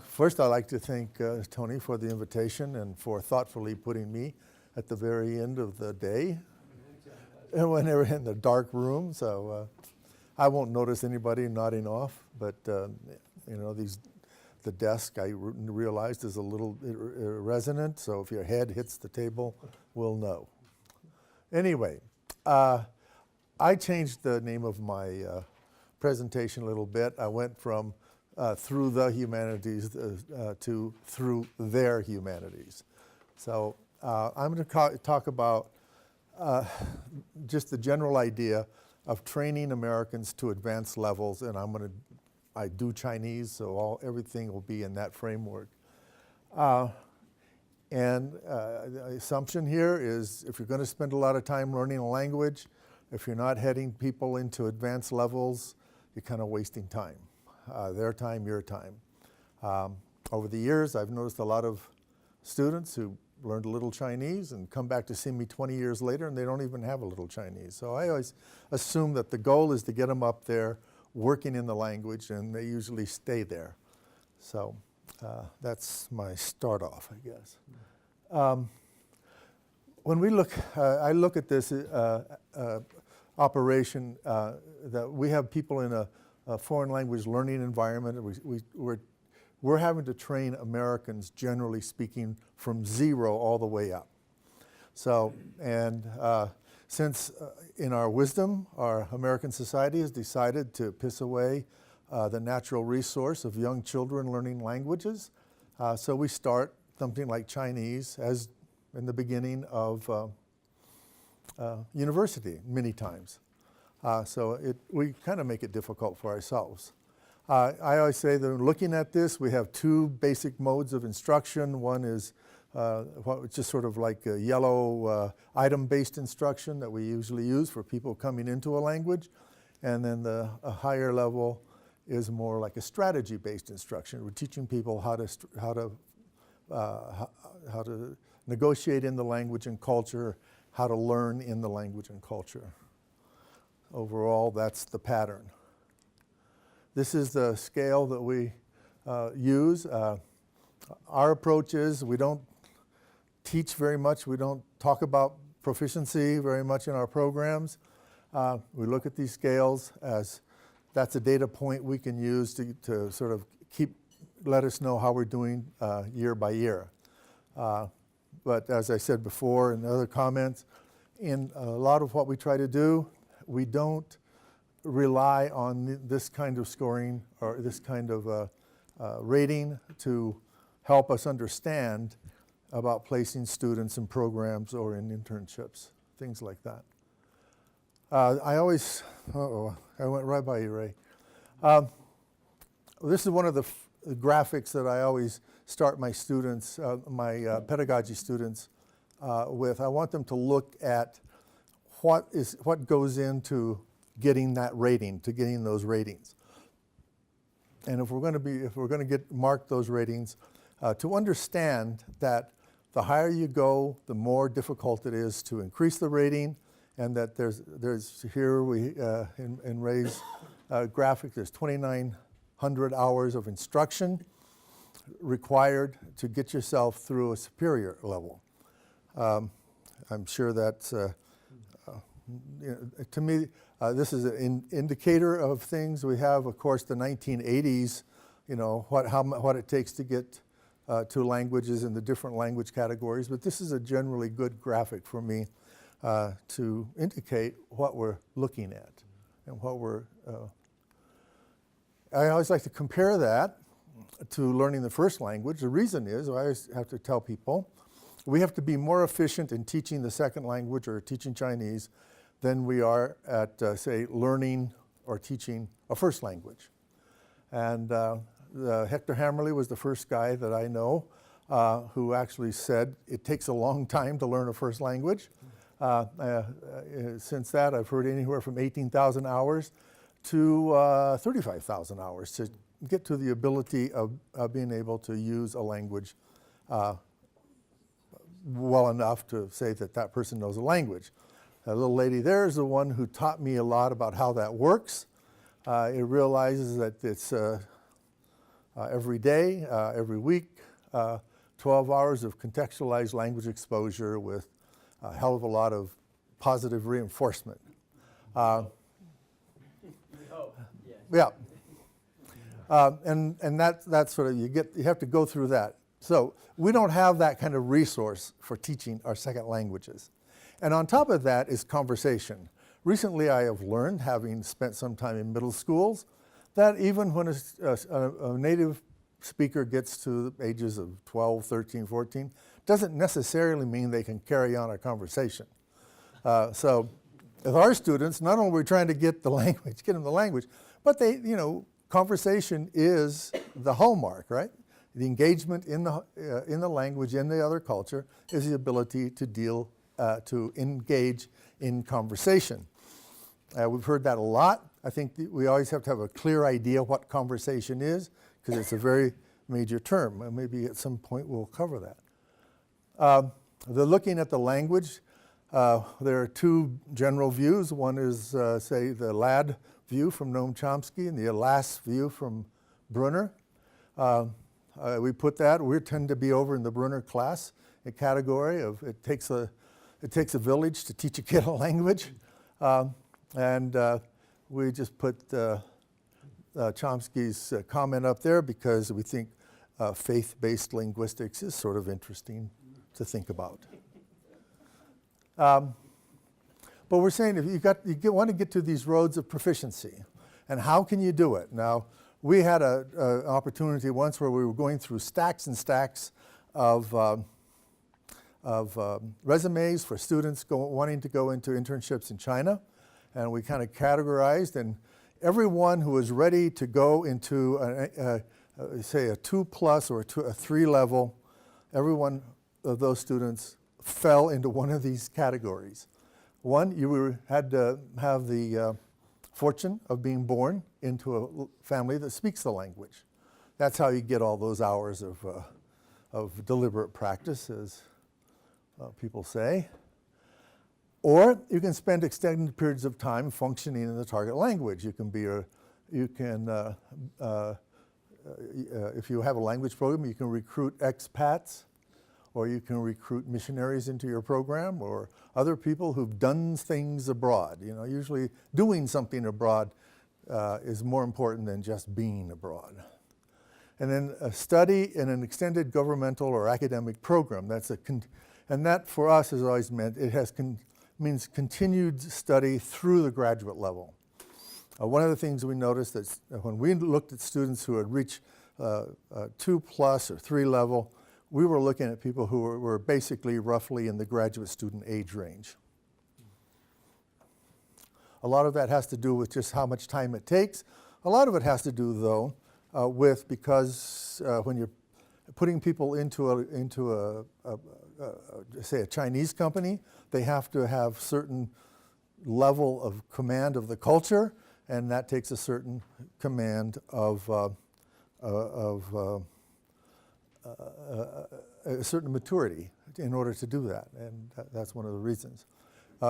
First, I'd like to thank Tony for the invitation and for thoughtfully putting me at the very end of the day and when they were in the dark room. So I won't notice anybody nodding off, but you know, the desk I realized is a little resonant, so if your head hits the table, we'll know. Anyway, I changed the name of my presentation a little bit. I went from through the humanities to through their humanities. So I'm going to talk about just the general idea of training Americans to advanced levels, and I do Chinese, so everything will be in that framework. And the assumption here is if you're going to spend a lot of time learning a language, if you're not heading people into advanced levels, you're kind of wasting time. Their time, your time. Over the years, I've noticed a lot of students who learned a little Chinese and come back to see me 20 years later and they don't even have a little Chinese. So I always assume that the goal is to get them up there working in the language, and they usually stay there. So that's my start off, I guess. When we look, I look at this operation that we have people in a foreign language learning environment. We're having to train Americans, generally speaking, from zero all the way up. So, and since in our wisdom, our American society has decided to piss away the natural resource of young children learning languages, so we start something like Chinese as in the beginning of university many times. So we kind of make it difficult for ourselves. I always say that looking at this, we have two basic modes of instruction. One is just sort of like a yellow item-based instruction that we usually use for people coming into a language. And then a higher level is more like a strategy-based instruction. We're teaching people how to negotiate in the language and culture, how to learn in the language and culture. Overall, that's the pattern. This is the scale that we use. Our approach is we don't teach very much. We don't talk about proficiency very much in our programs. We look at these scales as that's a data point we can use to sort of let us know how we're doing year by year. But as I said before in other comments, in a lot of what we try to do, we don't rely on this kind of scoring or this kind of rating to help us understand about placing students in programs or in internships, things like that. I always, I went right by you, Ray. This is one of the graphics that I always start my students, my pedagogy students with. I want them to look at what goes into getting that rating, to getting those ratings. And if we're going to mark those ratings, to understand that the higher you go, the more difficult it is to increase the rating, and that there's here we in Ray's graphic, there's 2,900 hours of instruction required to get yourself through a superior level. I'm sure that's to me, this is an indicator of things. We have, of course, the 1980s, you know, what it takes to get to languages in the different language categories. But this is a generally good graphic for me to indicate what we're looking at and what we're. I always like to compare that to learning the first language. The reason is, I always have to tell people, we have to be more efficient in teaching the second language or teaching Chinese than we are at, say, learning or teaching a first language. And Hector Hammerly was the first guy that I know who actually said it takes a long time to learn a first language. Since that, I've heard anywhere from 18,000 hours to 35,000 hours to get to the ability of being able to use a language well enough to say that that person knows a language. That little lady there is the one who taught me a lot about how that works. It realizes that it's every day, every week, 12 hours of contextualized language exposure with a hell of a lot of positive reinforcement. Yeah. And that's sort of, you have to go through that. So we don't have that kind of resource for teaching our second languages. And on top of that is conversation. Recently I have learned, having spent some time in middle schools, that even when a native speaker gets to the ages of 12, 13, 14, doesn't necessarily mean they can carry on a conversation. So with our students, not only are we trying to get them the language, but conversation is the hallmark, right? The engagement in the language, in the other culture, is the ability to engage in conversation. We've heard that a lot. I think we always have to have a clear idea what conversation is, because it's a very major term. And maybe at some point we'll cover that. Looking at the language, there are two general views. One is, say, the Ladd view from Noam Chomsky and the Alas view from Brunner. We tend to be over in the Brunner class, a category of it takes a village to teach a kid a language. We just put Chomsky's comment up there because we think faith-based linguistics is sort of interesting to think about. But we're saying if you want to get to these roads of proficiency, and how can you do it? Now, we had an opportunity once where we were going through stacks and stacks of resumes for students wanting to go into internships in China, and we kind of categorized, and everyone who was ready to go into, say, a 2+ or a 3 level, every one of those students fell into one of these categories. One, you had to have the fortune of being born into a family that speaks the language. That's how you get all those hours of deliberate practice, as people say. Or you can spend extended periods of time functioning in the target language. You can be if you have a language program, you can recruit expats, or you can recruit missionaries into your program, or other people who've done things abroad. Usually doing something abroad is more important than just being abroad. And then a study in an extended governmental or academic program. And that for us has always meant means continued study through the graduate level. One of the things we noticed is when we looked at students who had reached 2+ or 3 level, we were looking at people who were basically roughly in the graduate student age range. A lot of that has to do with just how much time it takes. A lot of it has to do, though, because when you're putting people into say a Chinese company, they have to have certain level of command of the culture, and that takes a certain command of a certain maturity in order to do that, and that's one of the reasons.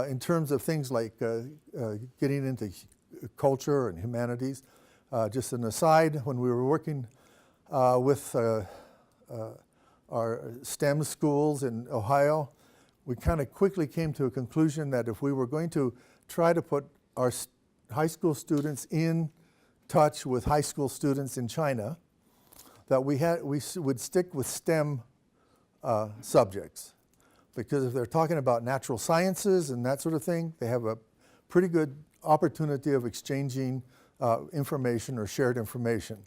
In terms of things like getting into culture and humanities, just an aside, when we were working with our STEM schools in Ohio, we kind of quickly came to a conclusion that if we were going to try to put our high school students in touch with high school students in China, that we would stick with STEM subjects. Because if they're talking about natural sciences and that sort of thing, they have a pretty good opportunity of exchanging information or shared information.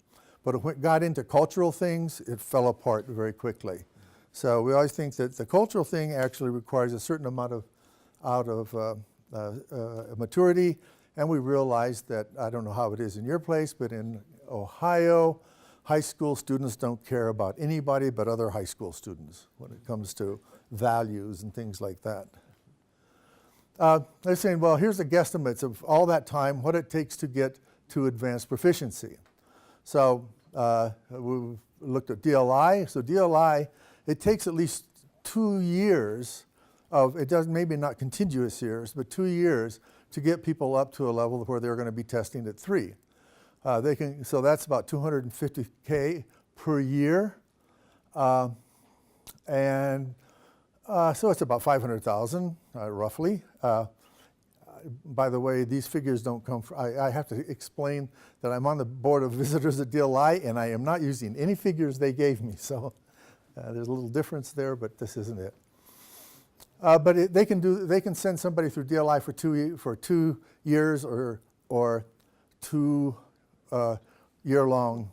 But when it got into cultural things, it fell apart very quickly. So we always think that the cultural thing actually requires a certain amount of maturity, and we realized that, I don't know how it is in your place, but in Ohio, high school students don't care about anybody but other high school students when it comes to values and things like that. They're saying, well, here's the guesstimates of all that time, what it takes to get to advanced proficiency. So we looked at DLI. So DLI, it takes at least 2 years of, it does maybe not continuous years, but 2 years to get people up to a level where they're going to be testing at 3. So that's about $250K per year. So it's about 500,000 roughly. By the way, these figures don't come from, I have to explain that I'm on the board of visitors at DLI, and I am not using any figures they gave me. So there's a little difference there, but this isn't it. But they can send somebody through DLI for 2 years or 2 year-long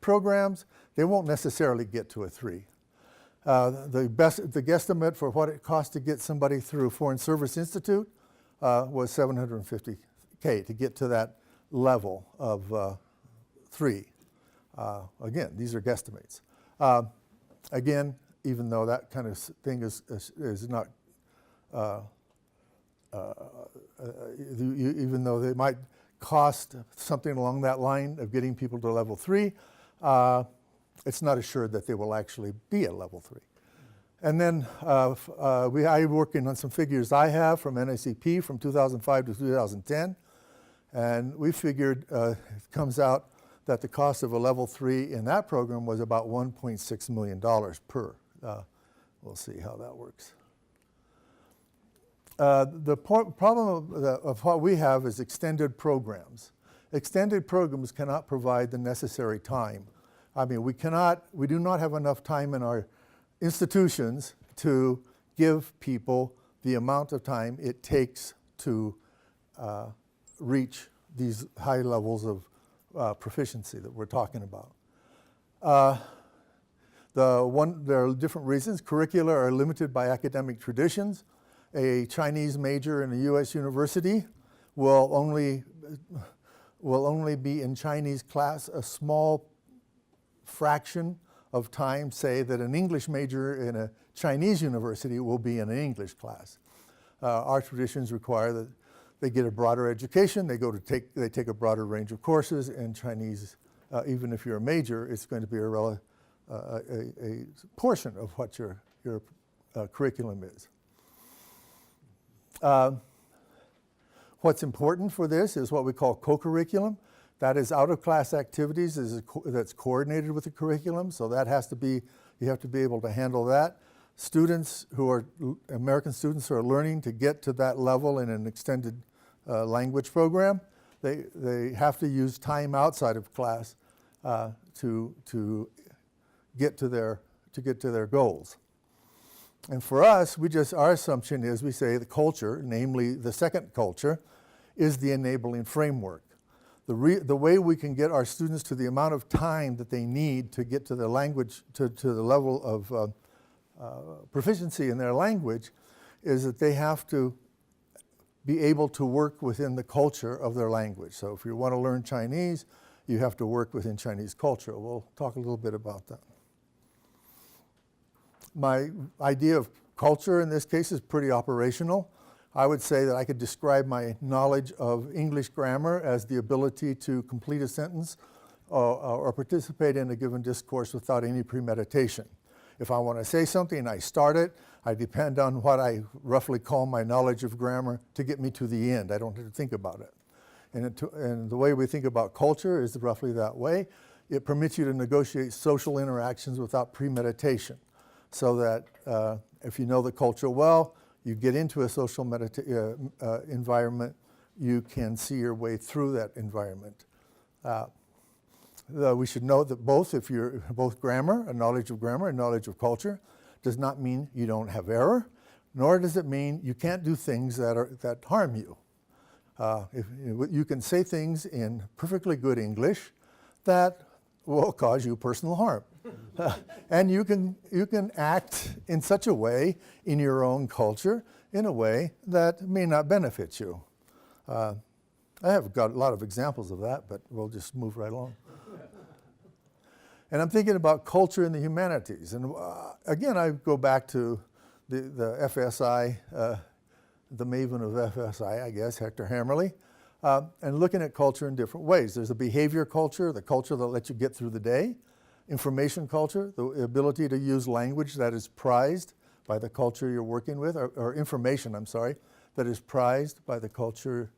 programs. They won't necessarily get to a 3. The guesstimate for what it costs to get somebody through Foreign Service Institute was $750K to get to that level of 3. Again, these are guesstimates. Again, even though that kind of thing is not, even though they might cost something along that line of getting people to level 3, it's not assured that they will actually be at level 3. And then I'm working on some figures I have from NACP from 2005 to 2010. And we figured it comes out that the cost of a level 3 in that program was about $1.6 million per. We'll see how that works. The problem of what we have is extended programs. Extended programs cannot provide the necessary time. I mean, we do not have enough time in our institutions to give people the amount of time it takes to reach these high levels of proficiency that we're talking about. There are different reasons. Curricula are limited by academic traditions. A Chinese major in a U.S. university will only be in Chinese class a small fraction of time, say, that an English major in a Chinese university will be in an English class. Our traditions require that they get a broader education, they take a broader range of courses, and Chinese, even if you're a major, it's going to be a portion of what your curriculum is. What's important for this is what we call co-curriculum. That is out-of-class activities that's coordinated with the curriculum, so that has to be, you have to be able to handle that. Students who are, American students who are learning to get to that level in an extended language program, they have to use time outside of class to get to their goals. And for us, our assumption is we say the culture, namely the second culture, is the enabling framework. The way we can get our students to the amount of time that they need to get to the language, to the level of proficiency in their language, is that they have to be able to work within the culture of their language. So if you want to learn Chinese, you have to work within Chinese culture. We'll talk a little bit about that. My idea of culture in this case is pretty operational. I would say that I could describe my knowledge of English grammar as the ability to complete a sentence or participate in a given discourse without any premeditation. If I want to say something, I start it. I depend on what I roughly call my knowledge of grammar to get me to the end. I don't have to think about it. And the way we think about culture is roughly that way. It permits you to negotiate social interactions without premeditation, so that if you know the culture well, you get into a social environment, you can see your way through that environment. We should note that both grammar, a knowledge of grammar, and knowledge of culture, does not mean you don't have error, nor does it mean you can't do things that harm you. You can say things in perfectly good English that will cause you personal harm. And you can act in such a way in your own culture in a way that may not benefit you. I have got a lot of examples of that, but we'll just move right along. And I'm thinking about culture in the humanities. And again, I go back to the FSI, the maven of FSI, I guess, Hector Hammerly, and looking at culture in different ways. There's a behavior culture, the culture that lets you get through the day. Information culture, the ability to use language that is prized by the culture you're working with, or information, I'm sorry, that is prized by the culture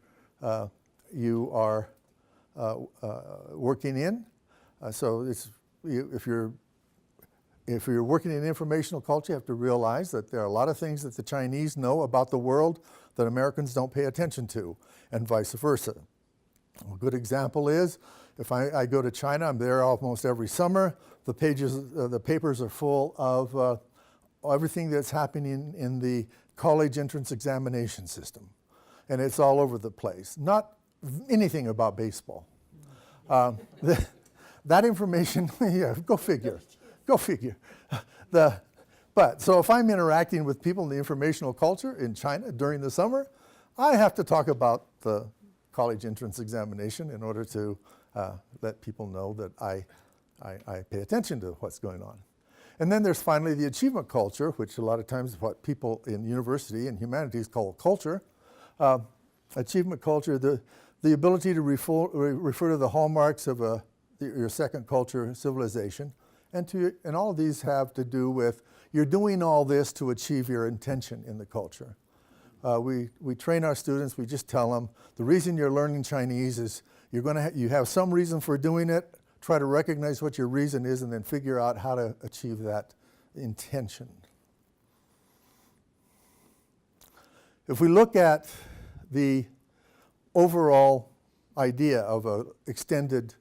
you are working in. So if you're working in informational culture, you have to realize that there are a lot of things that the Chinese know about the world that Americans don't pay attention to, and vice versa. A good example is, if I go to China, I'm there almost every summer. The papers are full of everything that's happening in the college entrance examination system. And it's all over the place. Not anything about baseball. That information, yeah, go figure. Go figure. So if I'm interacting with people in the informational culture in China during the summer, I have to talk about the college entrance examination in order to let people know that I pay attention to what's going on. And then there's finally the achievement culture, which a lot of times is what people in university and humanities call culture. Achievement culture, the ability to refer to the hallmarks of your second culture civilization. And all of these have to do with, you're doing all this to achieve your intention in the culture. We train our students, we just tell them, the reason you're learning Chinese is you have some reason for doing it, try to recognize what your reason is, and then figure out how to achieve that intention. If we look at the overall idea of an extended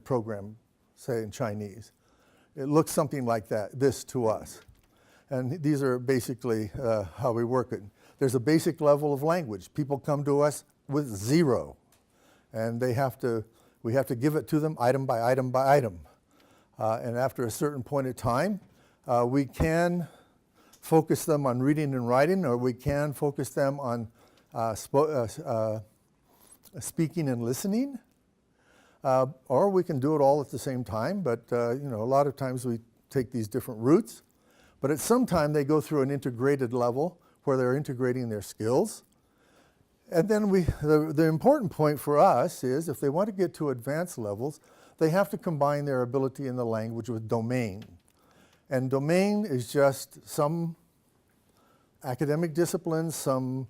program, say in Chinese, it looks something like this to us. And these are basically how we work it. There's a basic level of language. People come to us with 0, and we have to give it to them item by item by item. And after a certain point of time, we can focus them on reading and writing, or we can focus them on speaking and listening, or we can do it all at the same time. But a lot of times we take these different routes. But at some time they go through an integrated level where they're integrating their skills. And then the important point for us is, if they want to get to advanced levels, they have to combine their ability in the language with domain. And domain is just some academic discipline, some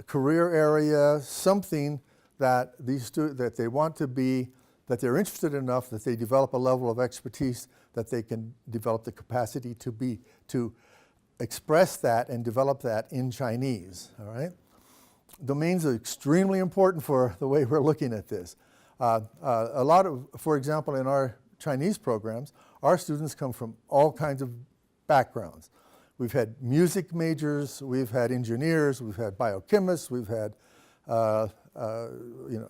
career area, something that that they want to be, that they're interested enough that they develop a level of expertise that they can develop the capacity to express that and develop that in Chinese, all right? Domains are extremely important for the way we're looking at this. For example, in our Chinese programs, our students come from all kinds of backgrounds. We've had music majors, we've had engineers, we've had biochemists, we've had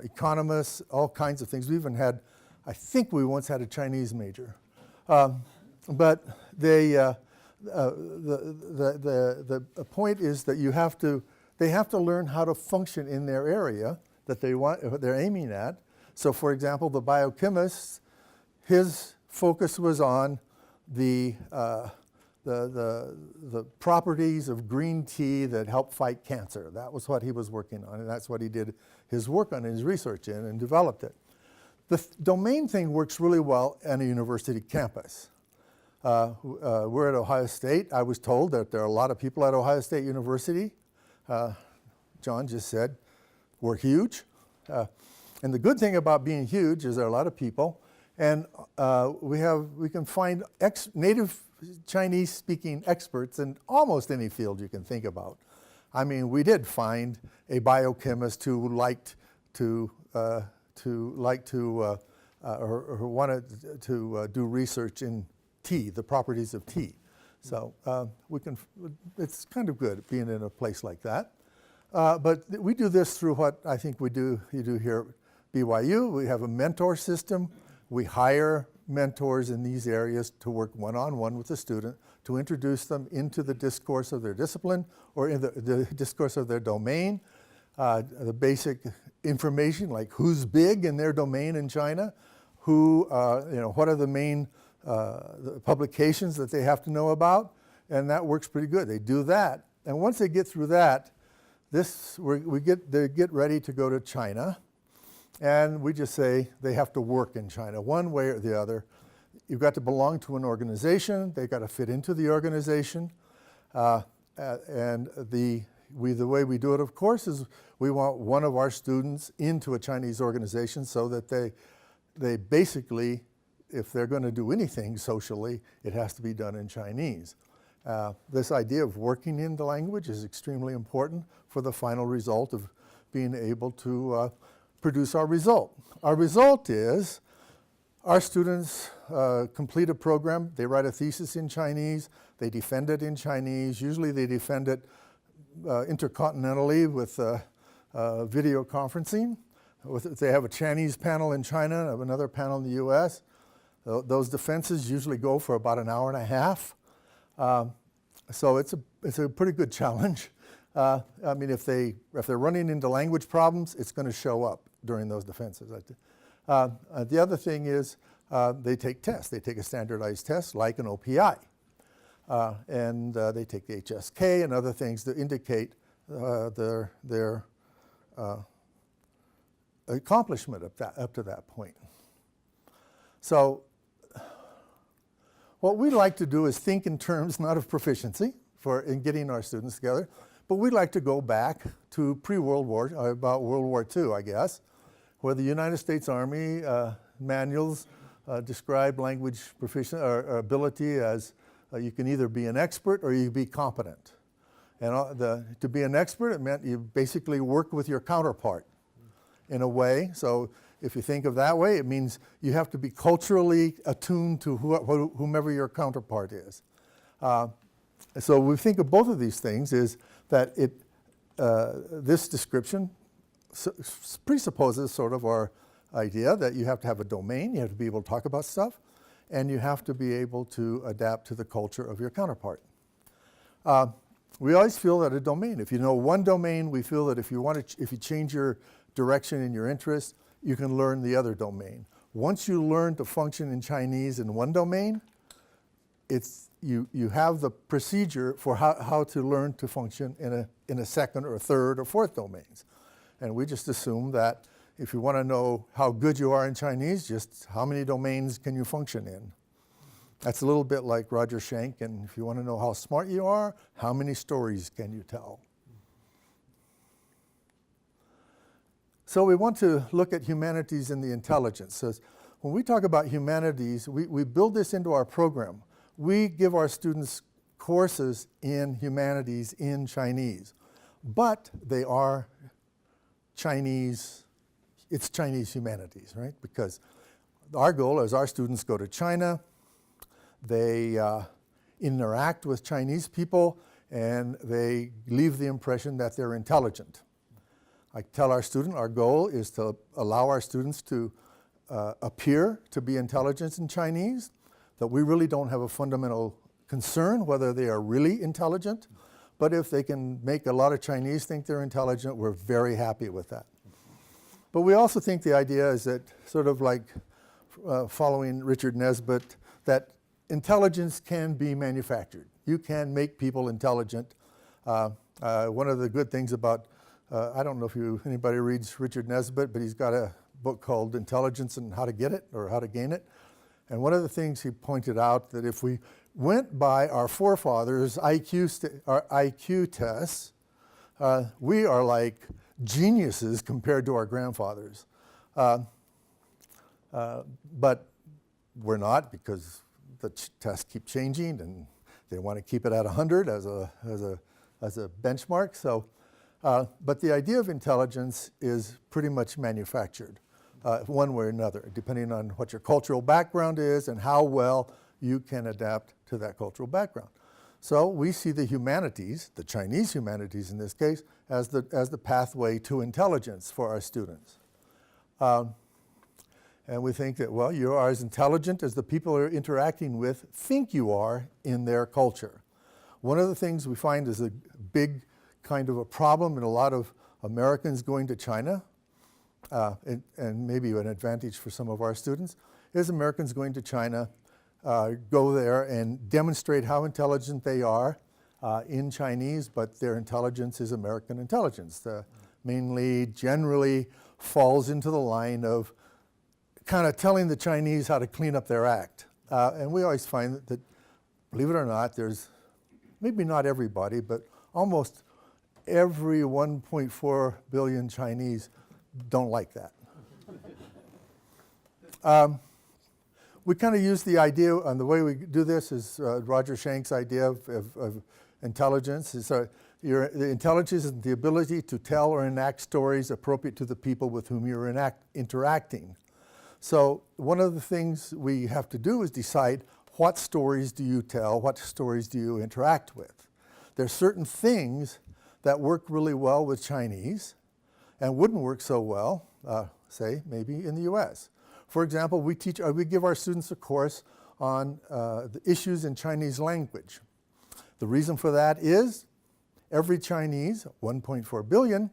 economists, all kinds of things. We even had, I think we once had a Chinese major. But the point is that they have to learn how to function in their area that they're aiming at. So for example, the biochemist, his focus was on the properties of green tea that help fight cancer. That was what he was working on, and that's what he did his work on, his research in, and developed it. The domain thing works really well on a university campus. We're at Ohio State. I was told that there are a lot of people at Ohio State University. John just said, we're huge. And the good thing about being huge is there are a lot of people, and we can find native Chinese-speaking experts in almost any field you can think about. I mean, we did find a biochemist who liked to or wanted to do research in tea, the properties of tea. So it's kind of good being in a place like that. But we do this through what I think you do here at BYU. We have a mentor system. We hire mentors in these areas to work one-on-one with the student to introduce them into the discourse of their discipline or in the discourse of their domain. The basic information like who's big in their domain in China, what are the main the publications that they have to know about, and that works pretty good. They do that, and once they get through that, they get ready to go to China, and we just say they have to work in China one way or the other. You've got to belong to an organization. They've got to fit into the organization, and the the way we do it, of course, is we want one of our students into a Chinese organization so that they basically, if they're going to do anything socially, it has to be done in Chinese. This idea of working in the language is extremely important for the final result of being able to produce our result. Our result is our students complete a program, they write a thesis in Chinese, they defend it in Chinese. Usually they defend it intercontinentally with video conferencing. If they have a Chinese panel in China, another panel in the US, those defenses usually go for about an hour and a half. So it's a pretty good challenge. I mean, if they're running into language problems, it's going to show up during those defenses. The other thing is they take tests. They take a standardized test like an OPI. And they take the HSK and other things that indicate their accomplishment up to that point. So what we like to do is think in terms not of proficiency in getting our students together, but we'd like to go back to pre-World War, about World War II, I guess, where the United States Army manuals describe language proficiency or ability as you can either be an expert or you can be competent. And to be an expert, it meant you basically work with your counterpart in a way. So if you think of that way, it means you have to be culturally attuned to whomever your counterpart is. So we think of both of these things is that this description presupposes sort of our idea that you have to have a domain, you have to be able to talk about stuff, and you have to be able to adapt to the culture of your counterpart. We always feel that a domain, if you know one domain, we feel that if you change your direction and your interest, you can learn the other domain. Once you learn to function in Chinese in one domain, you have the procedure for how to learn to function in a second or third or fourth domains. And we just assume that if you want to know how good you are in Chinese, just how many domains can you function in? That's a little bit like Roger Schenck, and if you want to know how smart you are, how many stories can you tell? So we want to look at humanities and the intelligence. So when we talk about humanities, we build this into our program. We give our students courses in humanities in Chinese, but they are Chinese, it's Chinese humanities, right? Because our goal is our students go to China, they interact with Chinese people, and they leave the impression that they're intelligent. I tell our student our goal is to allow our students to appear to be intelligent in Chinese, that we really don't have a fundamental concern whether they are really intelligent, but if they can make a lot of Chinese think they're intelligent, we're very happy with that. But we also think the idea is that, sort of like following Richard Nesbitt, that intelligence can be manufactured. You can make people intelligent. One of the good things about, I don't know if anybody reads Richard Nesbitt, but he's got a book called Intelligence and How to Get It, or How to Gain It. And one of the things he pointed out that if we went by our forefathers' IQ tests, we are like geniuses compared to our grandfathers. But we're not, because the tests keep changing and they want to keep it at 100 as a benchmark. So, but the idea of intelligence is pretty much manufactured. One way or another, depending on what your cultural background is and how well you can adapt to that cultural background. So we see the humanities, the Chinese humanities in this case, as the pathway to intelligence for our students. And we think that, well, you are as intelligent as the people you're interacting with think you are in their culture. One of the things we find is a big kind of a problem in a lot of Americans going to China, and maybe an advantage for some of our students, is Americans going to China, go there and demonstrate how intelligent they are in Chinese, but their intelligence is American intelligence. Mainly, generally falls into the line of kind of telling the Chinese how to clean up their act. And we always find that, believe it or not, there's, maybe not everybody, but almost every 1.4 billion Chinese don't like that. We kind of use the idea, and the way we do this is Roger Shank's idea of intelligence. The intelligence is the ability to tell or enact stories appropriate to the people with whom you're interacting. So one of the things we have to do is decide, what stories do you tell, what stories do you interact with? There's certain things that work really well with Chinese and wouldn't work so well, say, maybe in the US. For example, we give our students a course on the issues in Chinese language. The reason for that is every Chinese, 1.4 billion,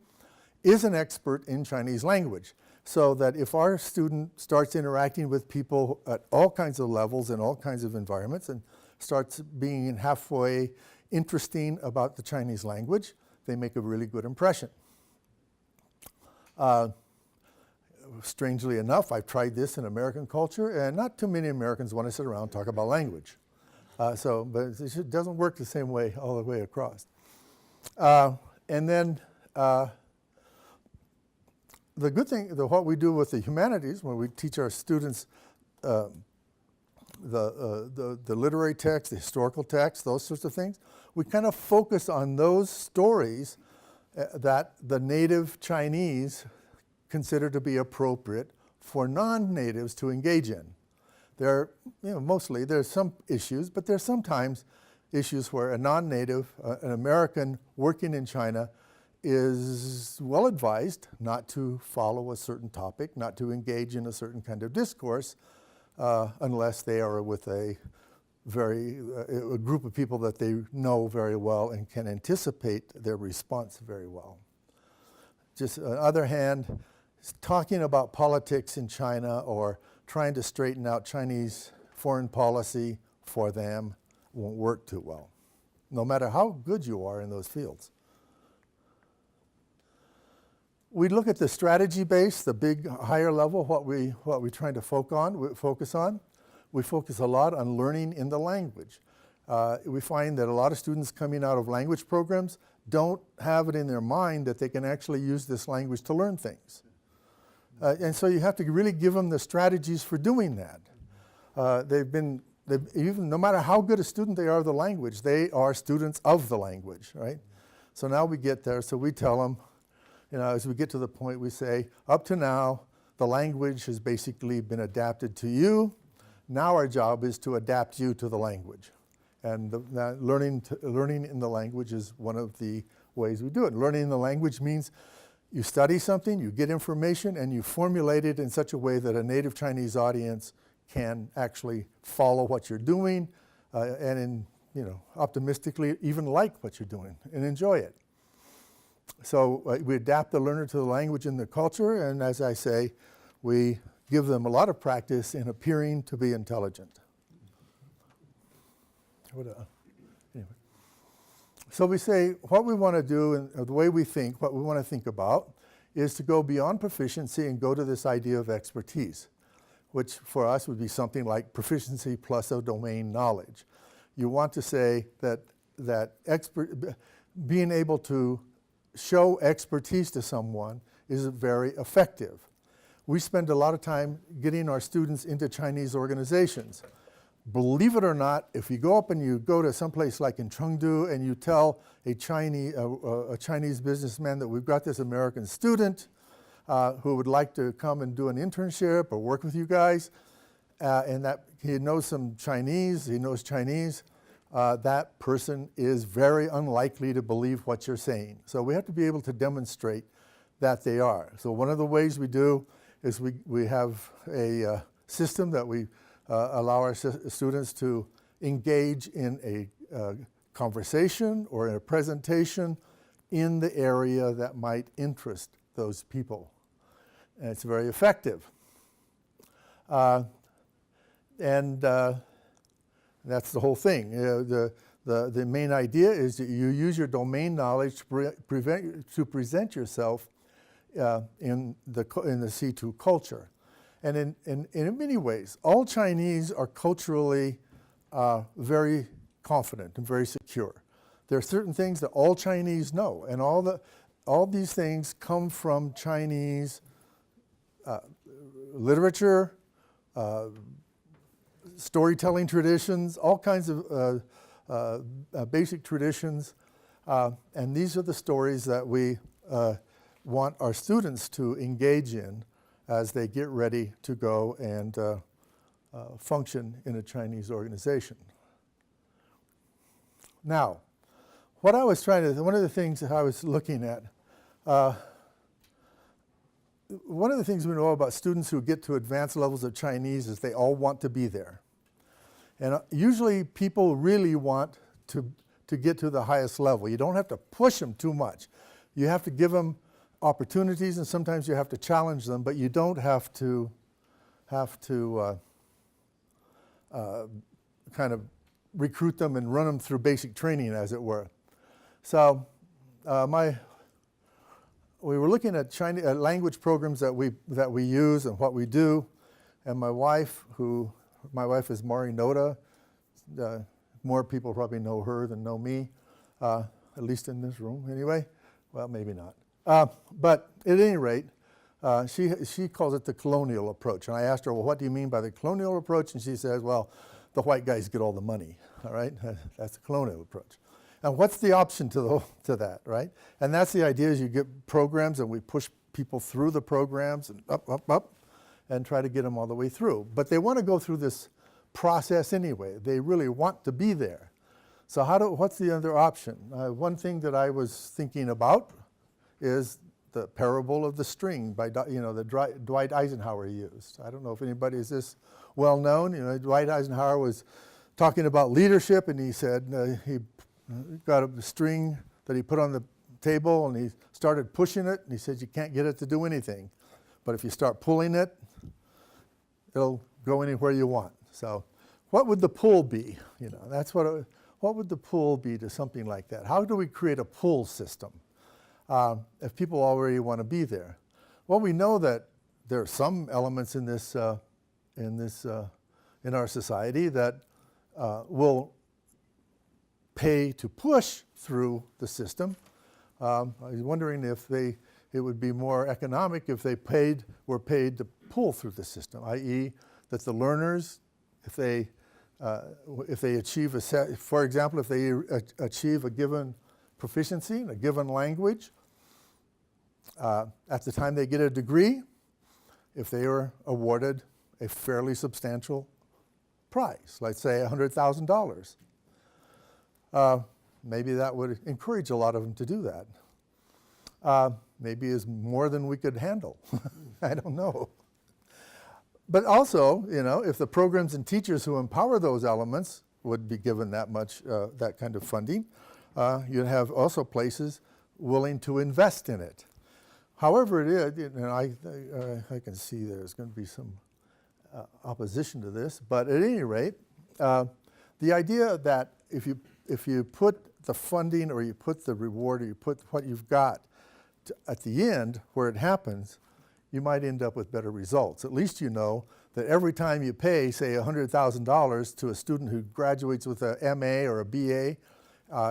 is an expert in Chinese language. So that if our student starts interacting with people at all kinds of levels in all kinds of environments and starts being halfway interesting about the Chinese language, they make a really good impression. Strangely enough, I've tried this in American culture, and not too many Americans want to sit around and talk about language. But it doesn't work the same way all the way across. And then the good thing, what we do with the humanities, when we teach our students the literary text, the historical text, those sorts of things, we kind of focus on those stories that the native Chinese consider to be appropriate for non-natives to engage in. Mostly there's some issues, but there's sometimes issues where a non-native, an American working in China, is well advised not to follow a certain topic, not to engage in a certain kind of discourse, unless they are with a group of people that they know very well and can anticipate their response very well. Just on the other hand, talking about politics in China or trying to straighten out Chinese foreign policy for them won't work too well, no matter how good you are in those fields. We look at the strategy base, the big higher level, what we're trying to focus on. We focus a lot on learning in the language. We find that a lot of students coming out of language programs don't have it in their mind that they can actually use this language to learn things. And so you have to really give them the strategies for doing that. Even no matter how good a student they are of the language, they are students of the language, right? So now we get there, so we tell them, as we get to the point, we say, up to now, the language has basically been adapted to you. Now our job is to adapt you to the language. And learning in the language is one of the ways we do it. Learning in the language means you study something, you get information, and you formulate it in such a way that a native Chinese audience can actually follow what you're doing and optimistically even like what you're doing and enjoy it. So we adapt the learner to the language and the culture, and as I say, we give them a lot of practice in appearing to be intelligent. Anyway. So we say what we want to do, and the way we think, what we want to think about, is to go beyond proficiency and go to this idea of expertise, which for us would be something like proficiency plus a domain knowledge. You want to say that being able to show expertise to someone is very effective. We spend a lot of time getting our students into Chinese organizations. Believe it or not, if you go up and you go to someplace like in Chengdu and you tell a Chinese businessman that we've got this American student who would like to come and do an internship or work with you guys, and that he knows some Chinese, that person is very unlikely to believe what you're saying. So we have to be able to demonstrate that they are. So one of the ways we do is we have a system that we allow our students to engage in a conversation or in a presentation in the area that might interest those people. And it's very effective. And that's the whole thing. The main idea is that you use your domain knowledge to present yourself in the C2 culture. And in many ways, all Chinese are culturally very confident and very secure. There are certain things that all Chinese know, and all these things come from Chinese literature, storytelling traditions, all kinds of basic traditions. And these are the stories that we want our students to engage in as they get ready to go and function in a Chinese organization. Now, one of the things that I was looking at, one of the things we know about students who get to advanced levels of Chinese is they all want to be there. And usually people really want to get to the highest level. You don't have to push them too much. You have to give them opportunities, and sometimes you have to challenge them, but you don't have to kind of recruit them and run them through basic training, as it were. So we were looking at language programs that we use and what we do, and my wife is Mari Noda. More people probably know her than know me, at least in this room anyway. Well, maybe not. But at any rate, she calls it the colonial approach. And I asked her, well, what do you mean by the colonial approach? And she says, well, the white guys get all the money, all right? That's the colonial approach. And what's the option to that, right? And that's the idea, is you get programs and we push people through the programs and up, and try to get them all the way through. But they want to go through this process anyway. They really want to be there. So what's the other option? One thing that I was thinking about is the parable of the string by Dwight Eisenhower used. I don't know if anybody is this well known. Dwight Eisenhower was talking about leadership, and he said he got a string that he put on the table, and he started pushing it, and he said you can't get it to do anything, but if you start pulling it, it'll go anywhere you want. So what would the pull be? That's what would the pull be to something like that? How do we create a pull system if people already want to be there? Well, we know that there are some elements in our society that will pay to push through the system. I was wondering if it would be more economic if they were paid to pull through the system, i.e., that the learners, if they achieve for example, if they achieve a given proficiency in a given language, at the time they get a degree, if they are awarded a fairly substantial prize, let's say $100,000. Maybe that would encourage a lot of them to do that. Maybe is more than we could handle. I don't know. But also, if the programs and teachers who empower those elements would be given that kind of funding, you'd have also places willing to invest in it. However it is, I can see there's going to be some opposition to this, but at any rate, the idea that if you put the funding or you put the reward or you put what you've got at the end where it happens, you might end up with better results. At least you know that every time you pay, say, $100,000 to a student who graduates with a MA or a BA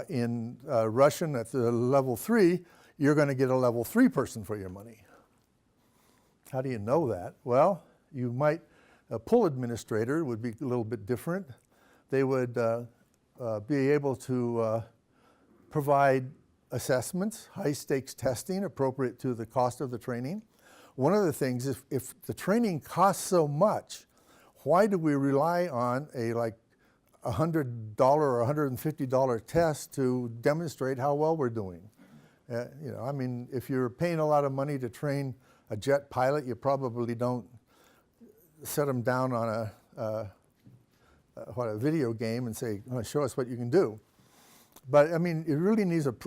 in Russian at the level 3, you're going to get a level 3 person for your money. How do you know that? Well, you might, a pull administrator would be a little bit different. They would be able to provide assessments, high-stakes testing appropriate to the cost of the training. One of the things, if the training costs so much, why do we rely on a $100 or $150 test to demonstrate how well we're doing? If you're paying a lot of money to train a jet pilot, you probably don't set them down on a video game and say, show us what you can do. But it really needs it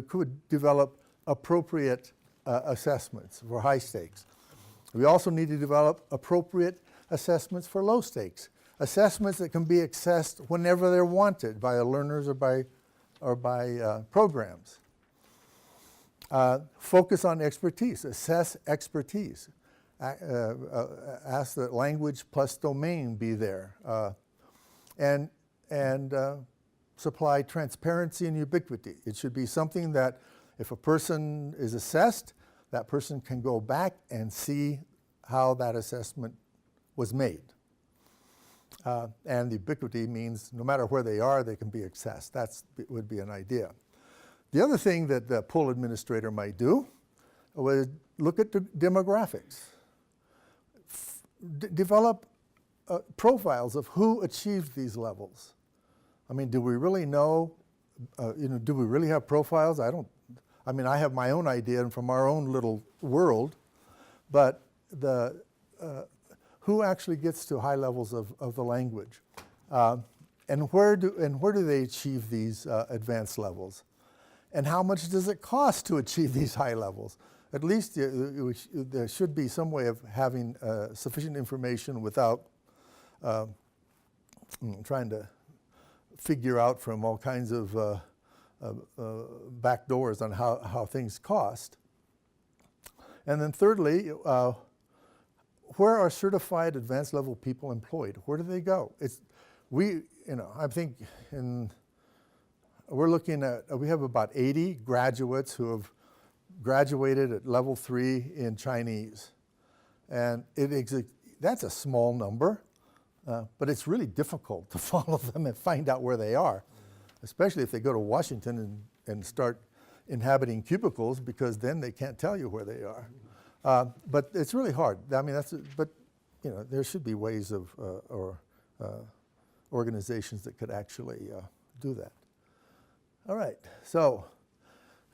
could develop appropriate assessments for high stakes. We also need to develop appropriate assessments for low stakes. Assessments that can be accessed whenever they're wanted by the learners or by programs. Focus on expertise, assess expertise. Ask that language plus domain be there. And supply transparency and ubiquity. It should be something that if a person is assessed, that person can go back and see how that assessment was made. And the ubiquity means no matter where they are, they can be accessed. That would be an idea. The other thing that the pool administrator might do was look at the demographics. Develop profiles of who achieved these levels. I mean, do we really know, do we really have profiles? I mean, I have my own idea and from our own little world, but who actually gets to high levels of the language? And where do they achieve these advanced levels? And how much does it cost to achieve these high levels? At least there should be some way of having sufficient information without trying to figure out from all kinds of back doors on how things cost. And then thirdly, where are certified advanced level people employed? Where do they go? I think we're looking at, we have about 80 graduates who have graduated at level 3 in Chinese. And that's a small number, but it's really difficult to follow them and find out where they are, especially if they go to Washington and start inhabiting cubicles, because then they can't tell you where they are. But it's really hard. I mean, there should be ways of, or organizations that could actually do that. All right,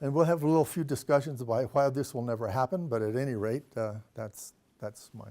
and we'll have a few discussions about why this will never happen, but at any rate, that's my